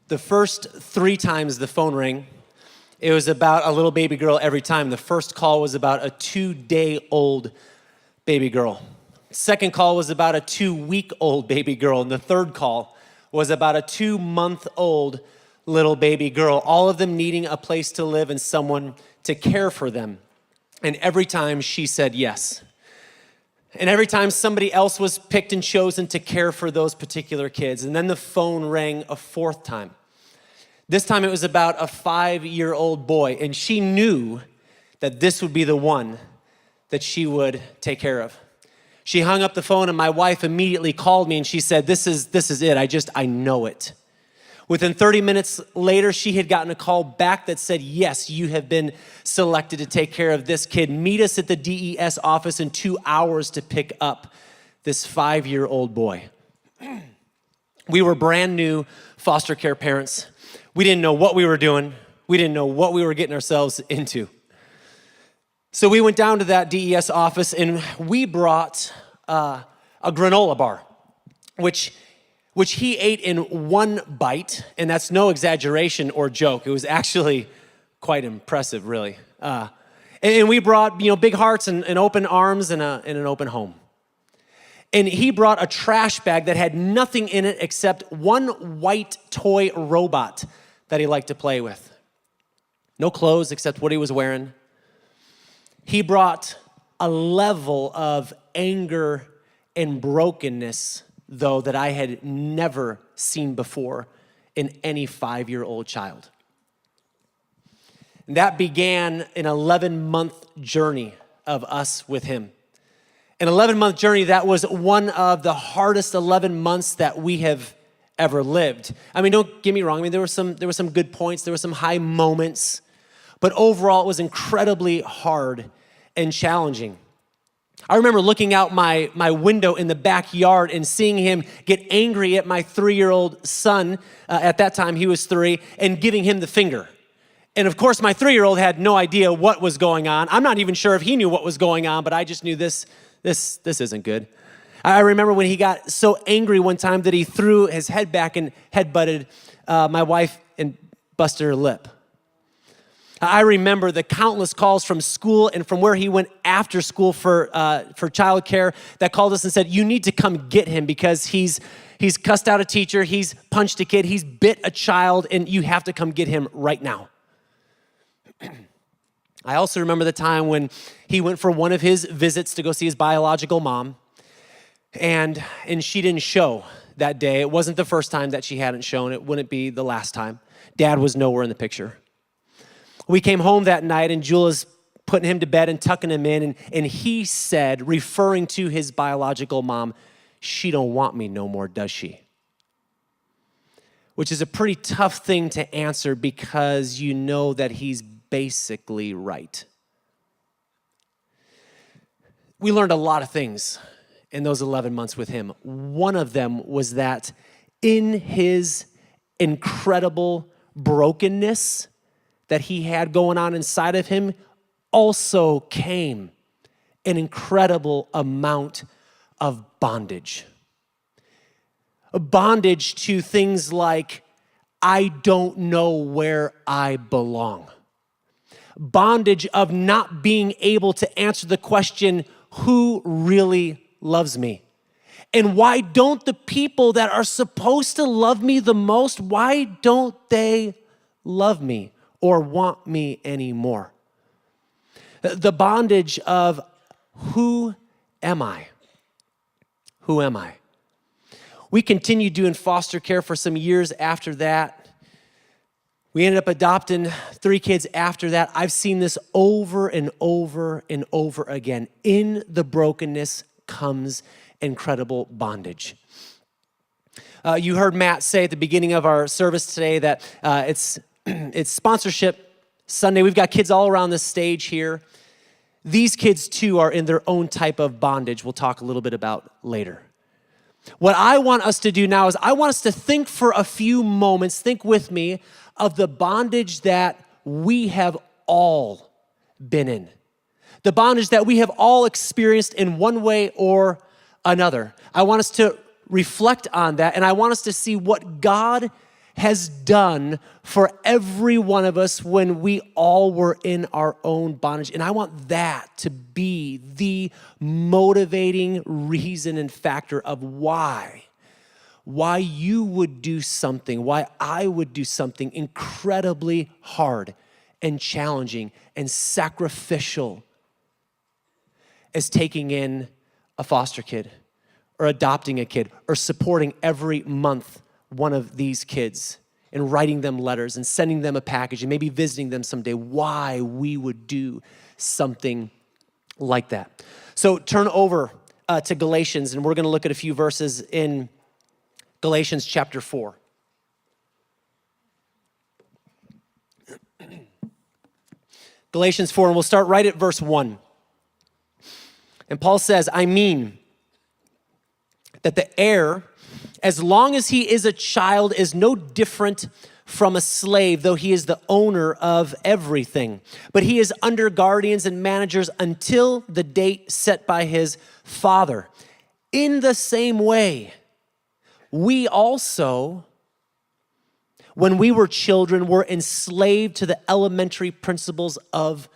The first 3 times the phone rang, it was about a little baby girl every time. The first call was about a 2-day-old baby girl. Second call was about a 2-week-old baby girl. And the third call was about a 2-month-old little baby girl, all of them needing a place to live and someone to care for them. And every time she said yes. And every time somebody else was picked and chosen to care for those particular kids. And then the phone rang a 4th time. This time it was about a 5-year-old boy, and she knew that this would be the one that she would take care of. She hung up the phone, and my wife immediately called me, and she said, this is it. I know it. Within 30 minutes later, she had gotten a call back that said, yes, you have been selected to take care of this kid. Meet us at the DES office in 2 hours to pick up this 5-year-old boy. We were brand new foster care parents. We didn't know what we were doing. We didn't know what we were getting ourselves into. So we went down to that DES office and we brought a granola bar, which he ate in 1 bite, and that's no exaggeration or joke. It was actually quite impressive, really. And we brought, big hearts and open arms and an open home. And he brought a trash bag that had nothing in it except 1 white toy robot that he liked to play with. No clothes except what he was wearing. He brought a level of anger and brokenness, though, that I had never seen before in any 5-year-old child. And that began an 11-month journey of us with him. An 11-month journey that was one of the hardest 11 months that we have ever lived. I mean, don't get me wrong. I mean, there were some good points. There were some high moments. But overall, it was incredibly hard and challenging. I remember looking out my window in the backyard and seeing him get angry at my 3-year-old son. At that time, he was 3, and giving him the finger. And of course, my 3-year-old had no idea what was going on. I'm not even sure if he knew what was going on, but I just knew this isn't good. I remember when he got so angry one time that he threw his head back and headbutted my wife and busted her lip. I remember the countless calls from school and from where he went after school for childcare that called us and said, you need to come get him because he's cussed out a teacher, he's punched a kid, he's bit a child, and you have to come get him right now. I also remember the time when he went for one of his visits to go see his biological mom, and she didn't show that day. It wasn't the first time that she hadn't shown. It wouldn't be the last time. Dad was nowhere in the picture. We came home that night, and Jula's putting him to bed and tucking him in, and he said, referring to his biological mom, she don't want me no more, does she? Which is a pretty tough thing to answer because you know that he's basically right. We learned a lot of things in those 11 months with him. One of them was that in his incredible brokenness that he had going on inside of him also came an incredible amount of bondage. A bondage to things like, I don't know where I belong. Bondage of not being able to answer the question, who really loves me? And why don't the people that are supposed to love me the most, why don't they love me or want me anymore? The bondage of who am I? Who am I? We continued doing foster care for some years after that. We ended up adopting 3 kids after that. I've seen this over and over and over again. In the brokenness comes incredible bondage. You heard Matt say at the beginning of our service today that it's sponsorship Sunday. We've got kids all around the stage here. These kids too are in their own type of bondage we'll talk a little bit about later. What I want us to do now is I want us to think for a few moments, think with me, of the bondage that we have all been in. The bondage that we have all experienced in one way or another. I want us to reflect on that, and I want us to see what God has done for every one of us when we all were in our own bondage. And I want that to be the motivating reason and factor of why you would do something, why I would do something incredibly hard and challenging and sacrificial as taking in a foster kid or adopting a kid or supporting every month one of these kids and writing them letters and sending them a package and maybe visiting them someday, why we would do something like that. So turn over to Galatians, and we're going to look at a few verses in Galatians chapter 4. Galatians 4, and we'll start right at verse 1. And Paul says, I mean that the heir, as long as he is a child, is no different from a slave, though he is the owner of everything. But he is under guardians and managers until the date set by his father. In the same way, we also, when we were children, were enslaved to the elementary principles of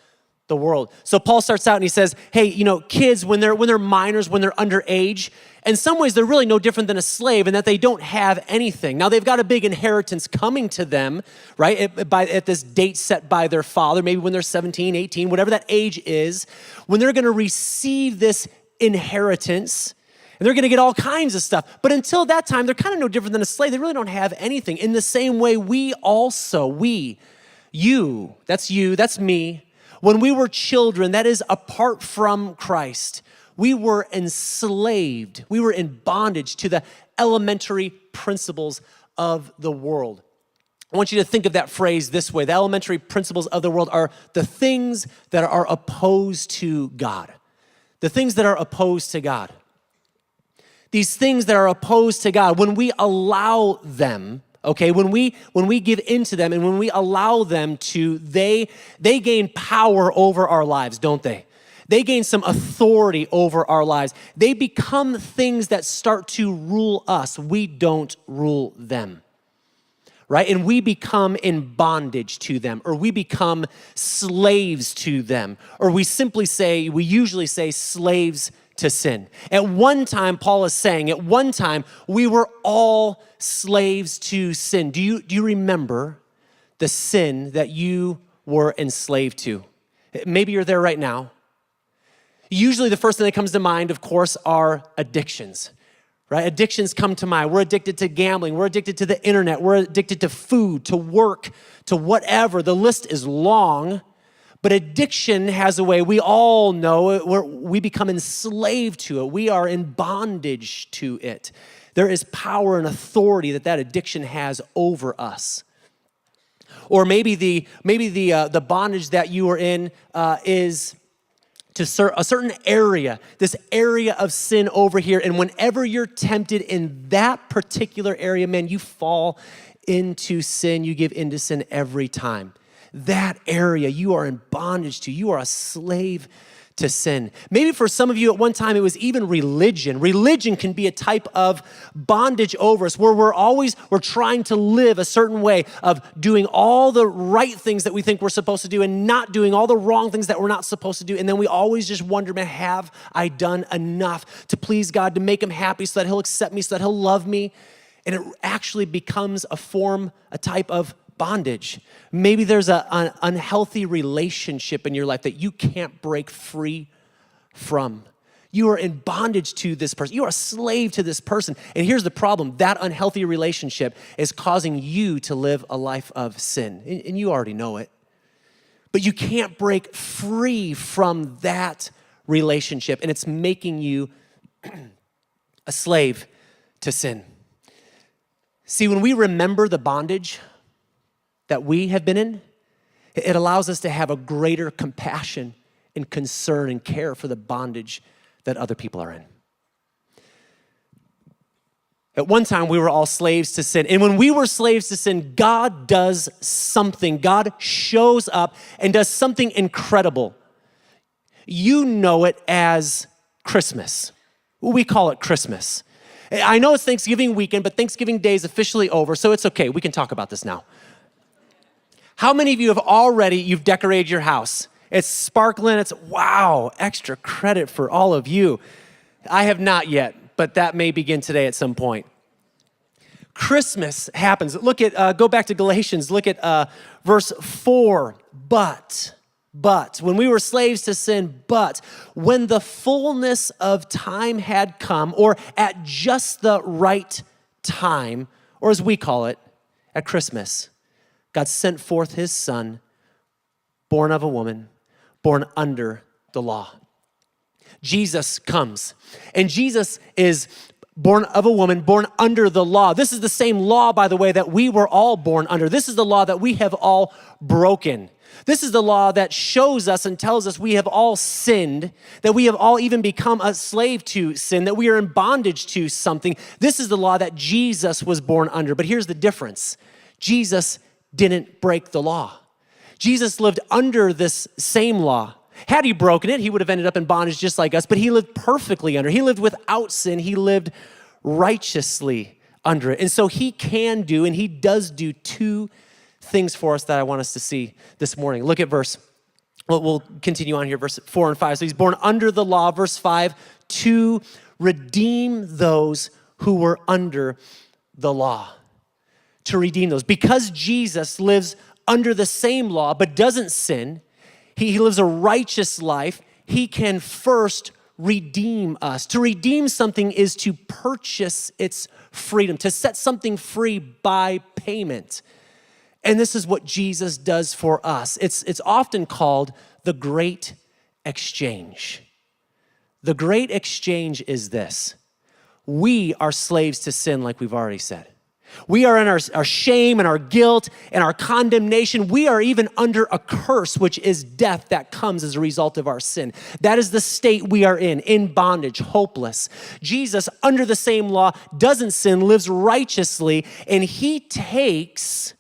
the world. So Paul starts out and he says, hey, kids, when they're minors, when they're underage, in some ways they're really no different than a slave in that they don't have anything. Now they've got a big inheritance coming to them, right, at this date set by their father, maybe when they're 17, 18, whatever that age is, when they're going to receive this inheritance. And they're going to get all kinds of stuff. But until that time, they're kind of no different than a slave. They really don't have anything. In the same way, you, that's me. When we were children, that is apart from Christ, we were enslaved. We were in bondage to the elementary principles of the world. I want you to think of that phrase this way. The elementary principles of the world are the things that are opposed to God. The things that are opposed to God. These things that are opposed to God, when we allow them, okay, when we give into them and when we allow them to, they gain power over our lives, don't they? They gain some authority over our lives. They become things that start to rule us. We don't rule them, right? And we become in bondage to them, or we become slaves to them, or we usually say slaves to sin. At one time, Paul is saying, we were all slaves to sin. Do you remember the sin that you were enslaved to? Maybe you're there right now. Usually the first thing that comes to mind, of course, are addictions, right? Addictions come to mind. We're addicted to gambling. We're addicted to the internet. We're addicted to food, to work, to whatever. The list is long. But addiction has a way, we all know it, we become enslaved to it. We are in bondage to it. There is power and authority that addiction has over us. Or maybe the bondage that you are in is to a certain area, this area of sin over here. And whenever you're tempted in that particular area, man, you fall into sin. You give into sin every time. That area you are in bondage to. You are a slave to sin. Maybe for some of you at one time it was even religion. Religion can be a type of bondage over us where we're trying to live a certain way of doing all the right things that we think we're supposed to do and not doing all the wrong things that we're not supposed to do. And then we always just wonder, man, have I done enough to please God, to make him happy so that he'll accept me, so that he'll love me? And it actually becomes a type of bondage. Maybe there's an unhealthy relationship in your life that you can't break free from. You are in bondage to this person. You are a slave to this person. And here's the problem. That unhealthy relationship is causing you to live a life of sin. And you already know it. But you can't break free from that relationship. And it's making you a slave to sin. See, when we remember the bondage that we have been in, it allows us to have a greater compassion and concern and care for the bondage that other people are in. At one time, we were all slaves to sin. And when we were slaves to sin, God does something. God shows up and does something incredible. You know it as Christmas. We call it Christmas. I know it's Thanksgiving weekend, but Thanksgiving Day is officially over, so it's okay. We can talk about this now. How many of you you've decorated your house? It's sparkling, wow, extra credit for all of you. I have not yet, but that may begin today at some point. Christmas happens. Go back to Galatians, look at verse 4. But, when we were slaves to sin, but when the fullness of time had come, or at just the right time, or as we call it, at Christmas, God sent forth his son, born of a woman, born under the law. Jesus comes, and Jesus is born of a woman, born under the law. This is the same law, by the way, that we were all born under. This is the law that we have all broken. This is the law that shows us and tells us we have all sinned, that we have all even become a slave to sin, that we are in bondage to something. This is the law that Jesus was born under. But here's the difference. Jesus didn't break the law. Jesus lived under this same law. Had he broken it, he would have ended up in bondage just like us, but he lived perfectly under. He lived without sin. He lived righteously under it. And so he can do, and he does do two things for us that I want us to see this morning. Look at we'll continue on here, verse 4 and 5. So he's born under the law, verse 5, to redeem those who were under the law. To redeem those. Because Jesus lives under the same law but doesn't sin, he lives a righteous life, he can first redeem us. To redeem something is to purchase its freedom, to set something free by payment. And this is what Jesus does for us. It's often called the Great Exchange. The Great Exchange is this. We are slaves to sin, like we've already said. We are in our shame and our guilt and our condemnation. We are even under a curse, which is death that comes as a result of our sin. That is the state we are in bondage, hopeless. Jesus, under the same law, doesn't sin, lives righteously, and he takes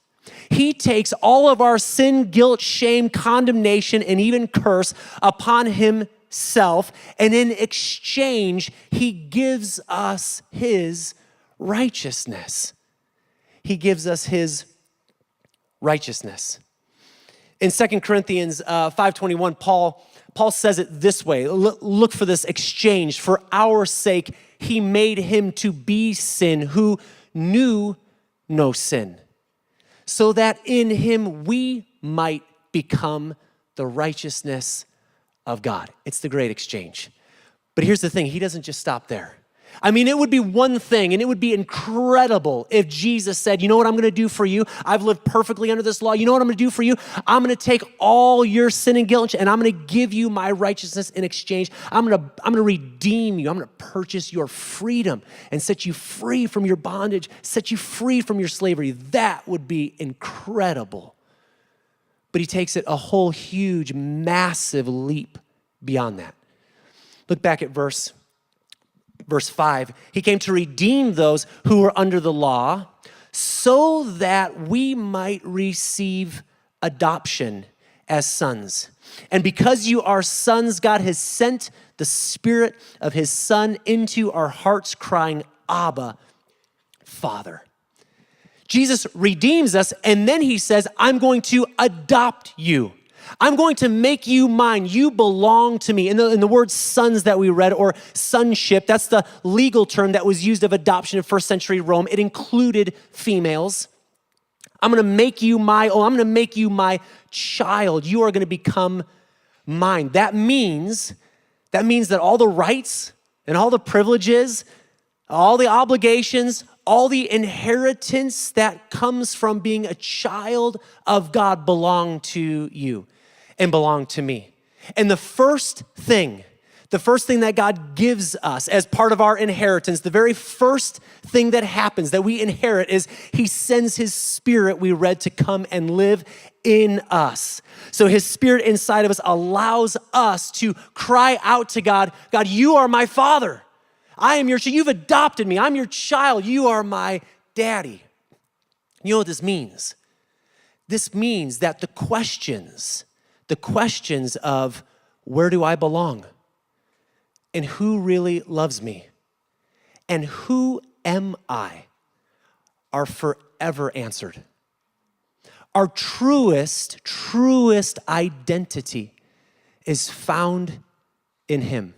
all of our sin, guilt, shame, condemnation, and even curse upon himself, and in exchange, he gives us his righteousness. He gives us his righteousness. In 2 Corinthians 5:21, Paul says it this way. Look for this exchange. For our sake, he made him to be sin who knew no sin, so that in him we might become the righteousness of God. It's the great exchange. But here's the thing, he doesn't just stop there. I mean, it would be one thing, and it would be incredible if Jesus said, you know what I'm gonna do for you? I've lived perfectly under this law. You know what I'm gonna do for you? I'm gonna take all your sin and guilt, and I'm gonna give you my righteousness in exchange. I'm gonna redeem you. I'm gonna purchase your freedom and set you free from your bondage, set you free from your slavery. That would be incredible. But he takes it a whole huge, massive leap beyond that. Look back at verse 5, he came to redeem those who were under the law so that we might receive adoption as sons. And because you are sons, God has sent the Spirit of his Son into our hearts, crying, Abba, Father. Jesus redeems us, and then he says, I'm going to adopt you. I'm going to make you mine. You belong to me. In the word sons that we read, or sonship, that's the legal term that was used of adoption in first century Rome. It included females. I'm going to make you my own. I'm going to make you my child. You are going to become mine. That means that all the rights and all the privileges, all the obligations, all the inheritance that comes from being a child of God belong to you and belong to me. And the first thing that God gives us as part of our inheritance, the very first thing that happens that we inherit is he sends his Spirit, we read, to come and live in us. So his Spirit inside of us allows us to cry out to God, God, you are my Father. I am your child. You've adopted me. I'm your child. You are my daddy. You know what this means? This means that the questions of where do I belong and who really loves me and who am I are forever answered. Our truest identity is found in him.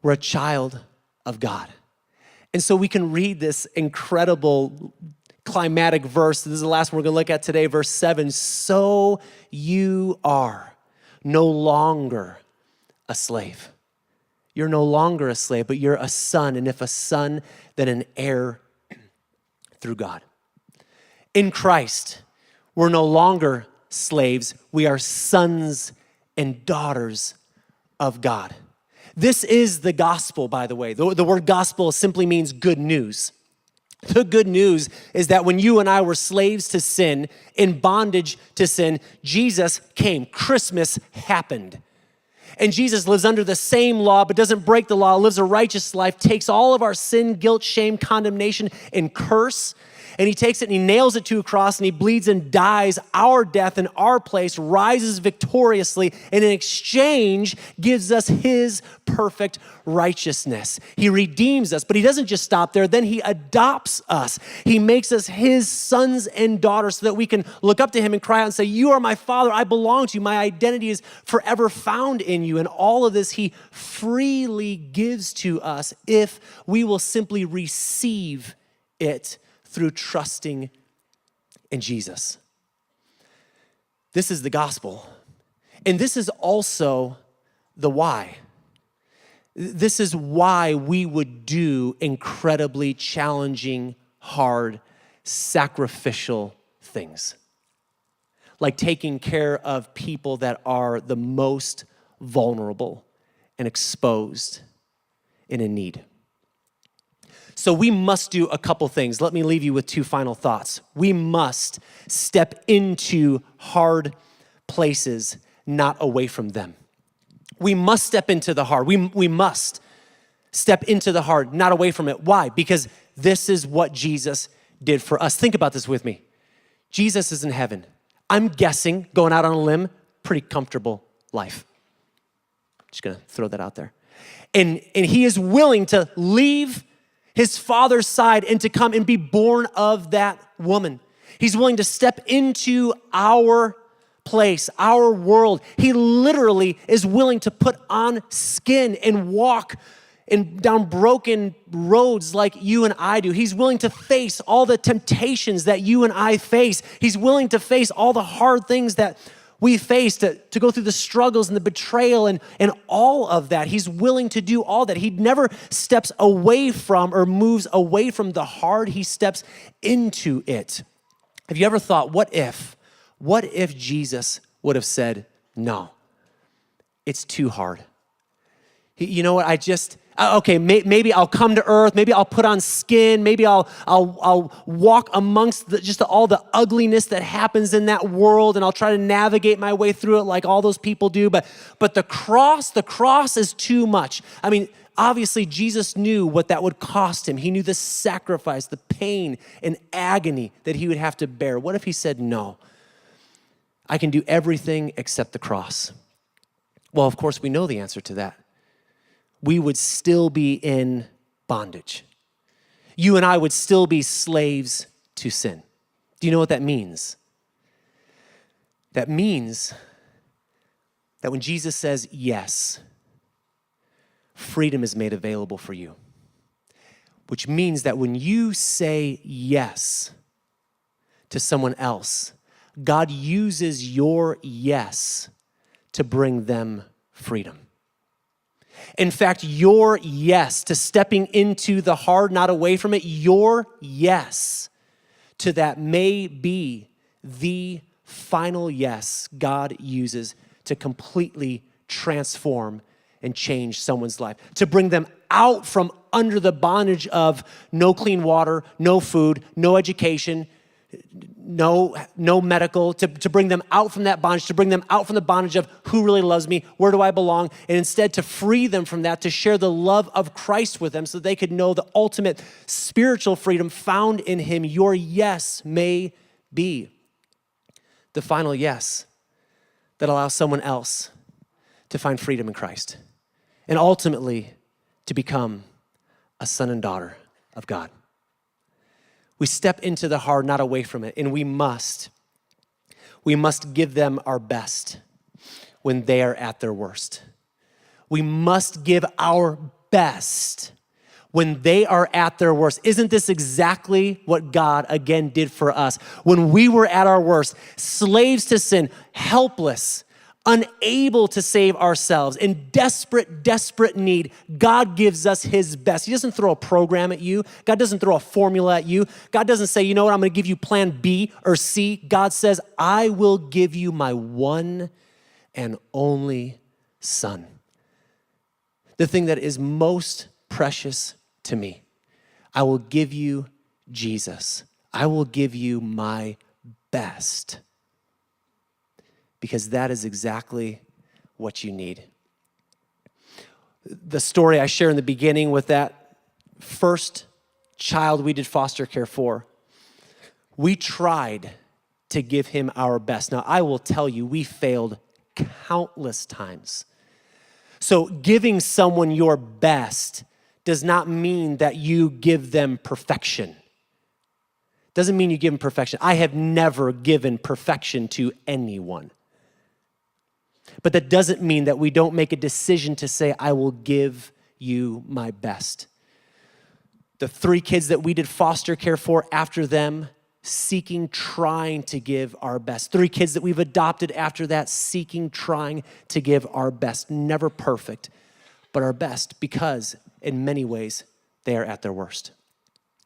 We're a child of God. And so we can read this incredible climatic verse. This is the last one we're going to look at today, verse 7. So you are no longer a slave. You're no longer a slave, but you're a son. And if a son, then an heir through God. In Christ, we're no longer slaves. We are sons and daughters of God. This is the gospel, by the way. The word gospel simply means good news. The good news is that when you and I were slaves to sin, in bondage to sin, Jesus came. Christmas happened. And Jesus lives under the same law, but doesn't break the law, lives a righteous life, takes all of our sin, guilt, shame, condemnation, and curse, and he takes it and he nails it to a cross and he bleeds and dies our death in our place, rises victoriously, and in exchange gives us his perfect righteousness. He redeems us, but he doesn't just stop there. Then he adopts us. He makes us his sons and daughters so that we can look up to him and cry out and say, you are my father, I belong to you, my identity is forever found in you. And all of this he freely gives to us if we will simply receive it through trusting in Jesus. This is the gospel. And this is also the why. This is why we would do incredibly challenging, hard, sacrificial things. Like taking care of people that are the most vulnerable and exposed and in need. So we must do a couple things. Let me leave you with two final thoughts. We must step into hard places, not away from them. We must step into the hard. We must step into the hard, not away from it. Why? Because this is what Jesus did for us. Think about this with me. Jesus is in heaven. I'm guessing, going out on a limb, pretty comfortable life. Just gonna throw that out there. And he is willing to leave his father's side and to come and be born of that woman. He's willing to step into our place, our world. He literally is willing to put on skin and walk down broken roads like you and I do. He's willing to face all the temptations that you and I face. He's willing to face all the hard things that we face, to go through the struggles and the betrayal and all of that. He's willing to do all that. He never steps away from or moves away from the hard. He steps into it. Have you ever thought, what if Jesus would have said, no, it's too hard. You know what, maybe I'll come to earth, maybe I'll put on skin, maybe I'll walk amongst all the ugliness that happens in that world, and I'll try to navigate my way through it like all those people do, but the cross is too much. I mean, obviously Jesus knew what that would cost him. He knew the sacrifice, the pain and agony that he would have to bear. What if he said, no, I can do everything except the cross? Well, of course, we know the answer to that. We would still be in bondage. You and I would still be slaves to sin. Do you know what that means? That means that when Jesus says yes, freedom is made available for you. Which means that when you say yes to someone else, God uses your yes to bring them freedom. In fact, your yes to stepping into the hard, not away from it, your yes to that may be the final yes God uses to completely transform and change someone's life, to bring them out from under the bondage of no clean water, no food, no education, no medical, to bring them out from that bondage, to bring them out from the bondage of who really loves me, where do I belong, and instead to free them from that, to share the love of Christ with them so they could know the ultimate spiritual freedom found in him. Your yes may be the final yes that allows someone else to find freedom in Christ and ultimately to become a son and daughter of God. We step into the hard, not away from it, and we must give them our best when they are at their worst. We must give our best when they are at their worst. Isn't this exactly what God, again, did for us? When we were at our worst, slaves to sin, helpless, unable to save ourselves, in desperate, desperate need, God gives us his best. He doesn't throw a program at you. God doesn't throw a formula at you. God doesn't say, you know what, I'm gonna give you plan B or C. God says, I will give you my one and only son. The thing that is most precious to me. I will give you Jesus. I will give you my best. Because that is exactly what you need. The story I share in the beginning with that first child we did foster care for, we tried to give him our best. Now, I will tell you, we failed countless times. So giving someone your best does not mean that you give them perfection. Doesn't mean you give them perfection. I have never given perfection to anyone. But that doesn't mean that we don't make a decision to say, I will give you my best. The 3 kids that we did foster care for after them, seeking, trying to give our best. 3 kids that we've adopted after that, seeking, trying to give our best. Never perfect, but our best, because in many ways, they are at their worst.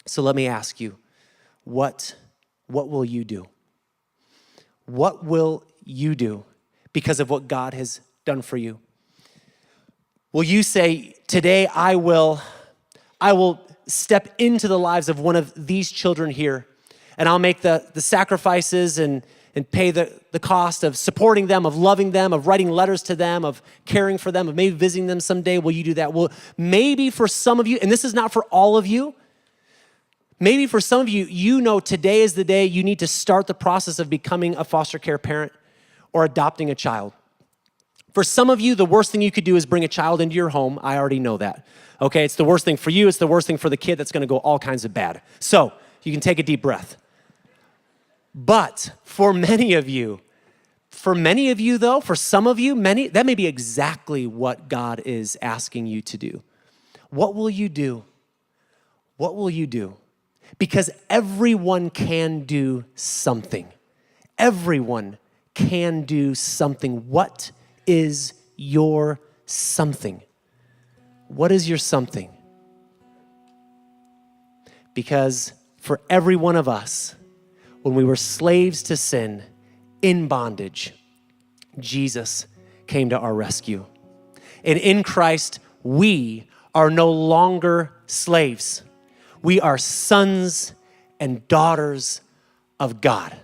So let me ask you, what will you do? What will you do because of what God has done for you? Will you say, today I will step into the lives of one of these children here, and I'll make the sacrifices and pay the cost of supporting them, of loving them, of writing letters to them, of caring for them, of maybe visiting them someday? Will you do that? Well, maybe for some of you, and this is not for all of you, maybe for some of you, you know today is the day you need to start the process of becoming a foster care parent or adopting a child. For some of you, the worst thing you could do is bring a child into your home. I already know that. Okay, it's the worst thing for you. It's the worst thing for the kid. That's gonna go all kinds of bad. So you can take a deep breath. But for many of you though, for some of you, that may be exactly what God is asking you to do. What will you do? What will you do? Because everyone can do something. Everyone can do something. What is your something? What is your something? Because for every one of us, when we were slaves to sin, in bondage, Jesus came to our rescue. And in Christ, we are no longer slaves. We are sons and daughters of God.